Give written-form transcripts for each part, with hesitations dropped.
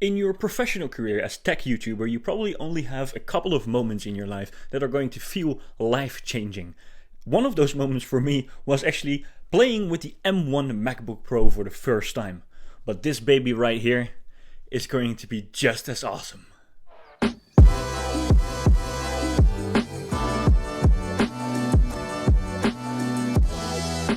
In your professional career as tech YouTuber, you probably only have a couple of moments in your life that are going to feel life-changing. One of those moments for me was actually playing with the M1 MacBook Pro for the first time. But this baby right here is going to be just as awesome.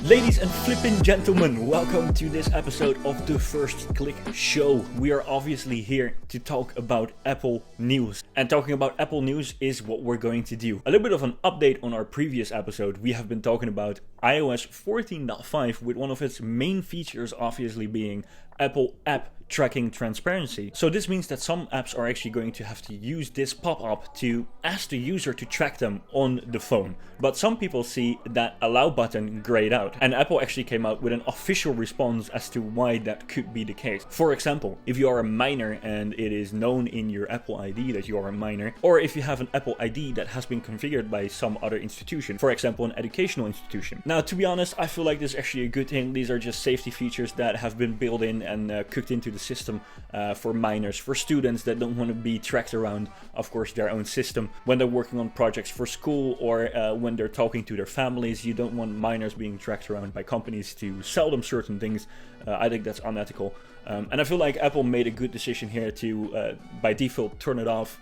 Ladies and flippin' gentlemen, welcome to this episode of the First Click Show. We are obviously here to talk about Apple news. And talking about Apple news is what we're going to do. A little bit of an update on our previous episode. We have been talking about iOS 14.5 with one of its main features obviously being Apple App Tracking Transparency. So this means that some apps are actually going to have to use this pop-up to ask the user to track them on the phone. But some people see that allow button grayed out. And Apple actually came out with an official response as to why that could be the case. For example, if you are a minor and it is known in your Apple ID that you are a minor, or if you have an Apple ID that has been configured by some other institution, for example an educational institution. Now to be honest, I feel like this is actually a good thing. These are just safety features that have been built in and cooked into the system for minors, for students that don't want to be tracked around, of course, their own system. When they're working on projects for school or when they're talking to their families, you don't want minors being tracked around by companies to sell them certain things. I think that's unethical. And I feel like Apple made a good decision here to, by default, turn it off,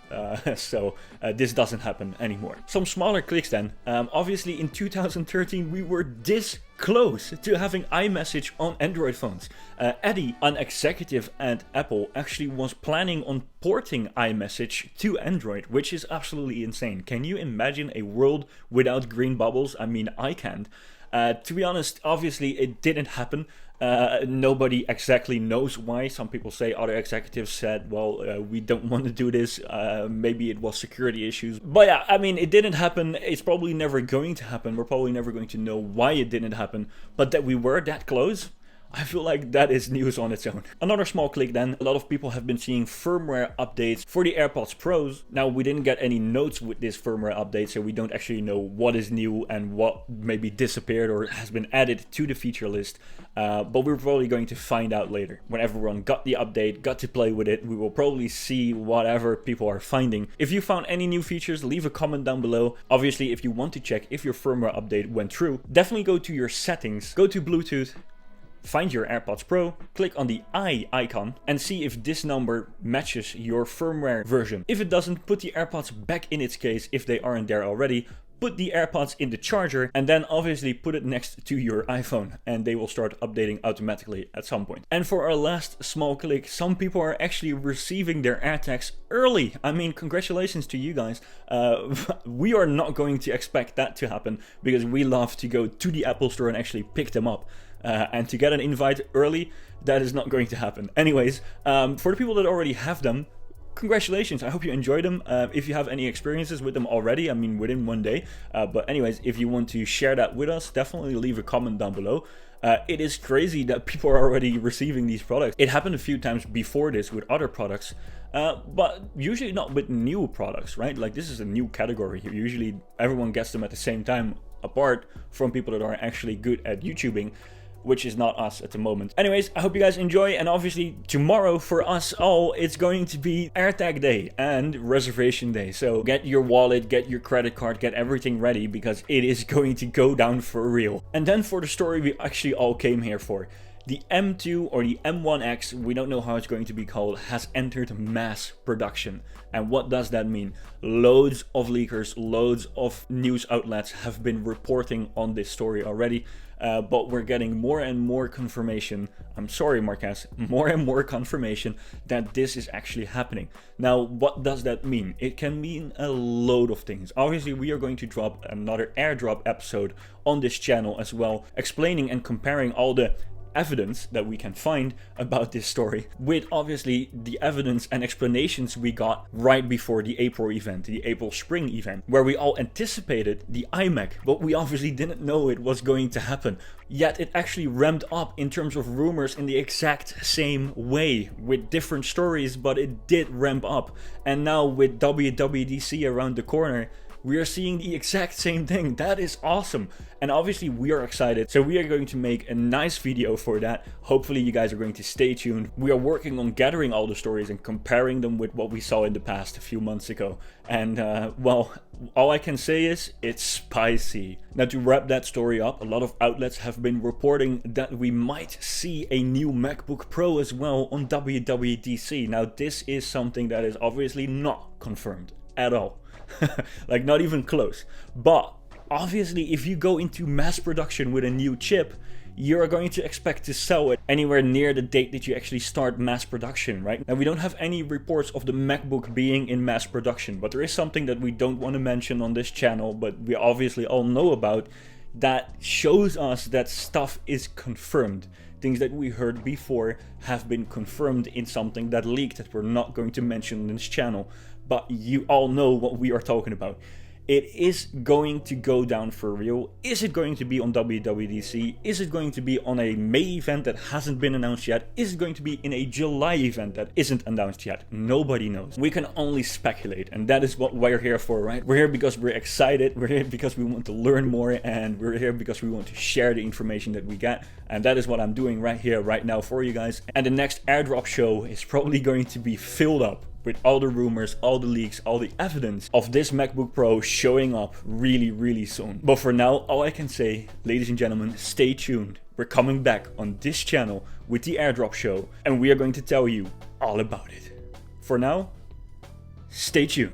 so this doesn't happen anymore. Some smaller clicks then. Obviously in 2013 we were this close to having iMessage on Android phones. Eddie, an executive at Apple, actually was planning on porting iMessage to Android, which is absolutely insane. Can you imagine a world without green bubbles? I mean, I can't. To be honest, obviously it didn't happen. Nobody exactly knows why. Some people say other executives said, well, we don't want to do this. Maybe it was security issues. But yeah, I mean, it didn't happen. It's probably never going to happen. We're probably never going to know why it didn't happen. But that we were that close, I feel like that is news on its own. Another small click then. A lot of people have been seeing firmware updates for the AirPods Pros. Now, we didn't get any notes with this firmware update, so we don't actually know what is new and what maybe disappeared or has been added to the feature list. But we're probably going to find out later. When everyone got the update, got to play with it, we will probably see whatever people are finding. If you found any new features, leave a comment down below. Obviously, if you want to check if your firmware update went through, definitely go to your settings, go to Bluetooth, find your AirPods Pro, click on the I icon and see if this number matches your firmware version. If it doesn't, put the AirPods back in its case if they aren't there already. Put the AirPods in the charger and then obviously put it next to your iPhone and they will start updating automatically at some point. And for our last small click, some people are actually receiving their AirTags early. I mean, congratulations to you guys. We are not going to expect that to happen because we love to go to the Apple Store and actually pick them up. And to get an invite early, that is not going to happen. Anyways, for the people that already have them, congratulations. I hope you enjoyed them. If you have any experiences with them already, I mean within one day. But anyways, if you want to share that with us, definitely leave a comment down below. It is crazy that people are already receiving these products. It happened a few times before this with other products, but usually not with new products, right? Like this is a new category. Usually everyone gets them at the same time, apart from people that are actually good at YouTubing, which is not us at the moment. Anyways, I hope you guys enjoy, and obviously tomorrow for us all, it's going to be AirTag Day and reservation day. So get your wallet, get your credit card, get everything ready because it is going to go down for real. And then for the story we actually all came here for. The M2 or the M1X, we don't know how it's going to be called, has entered mass production. And what does that mean? Loads of leakers, loads of news outlets have been reporting on this story already. But we're getting more and more confirmation, I'm sorry Marquez, more and more confirmation that this is actually happening. Now, what does that mean? It can mean a load of things. Obviously, we are going to drop another airdrop episode on this channel as well, explaining and comparing all the evidence that we can find about this story with obviously the evidence and explanations we got right before the April event, the April spring event, where we all anticipated the iMac, but we obviously didn't know it was going to happen. Yet it actually ramped up in terms of rumors in the exact same way with different stories, but it did ramp up. And now with WWDC around the corner, we are seeing the exact same thing. That is awesome. And obviously we are excited. So we are going to make a nice video for that. Hopefully you guys are going to stay tuned. We are working on gathering all the stories and comparing them with what we saw in the past a few months ago. And well, all I can say is it's spicy. Now to wrap that story up, a lot of outlets have been reporting that we might see a new MacBook Pro as well on WWDC. Now this is something that is obviously not confirmed at all. Like not even close. But obviously if you go into mass production with a new chip, you're going to expect to sell it anywhere near the date that you actually start mass production, right? Now we don't have any reports of the MacBook being in mass production, but there is something that we don't want to mention on this channel, but we obviously all know about, that shows us that stuff is confirmed. Things that we heard before have been confirmed in something that leaked that we're not going to mention on this channel, but you all know what we are talking about. It is going to go down for real. Is it going to be on WWDC? Is it going to be on a May event that hasn't been announced yet? Is it going to be in a July event that isn't announced yet? Nobody knows. We can only speculate, and that is what we're here for, right? We're here because we're excited, we're here because we want to learn more, and we're here because we want to share the information that we get, and that is what I'm doing right here, right now for you guys. And the next airdrop show is probably going to be filled up with all the rumors, all the leaks, all the evidence of this MacBook Pro showing up really, really soon. But for now, all I can say, ladies and gentlemen, stay tuned. We're coming back on this channel with the airdrop show, and we are going to tell you all about it. For now, stay tuned.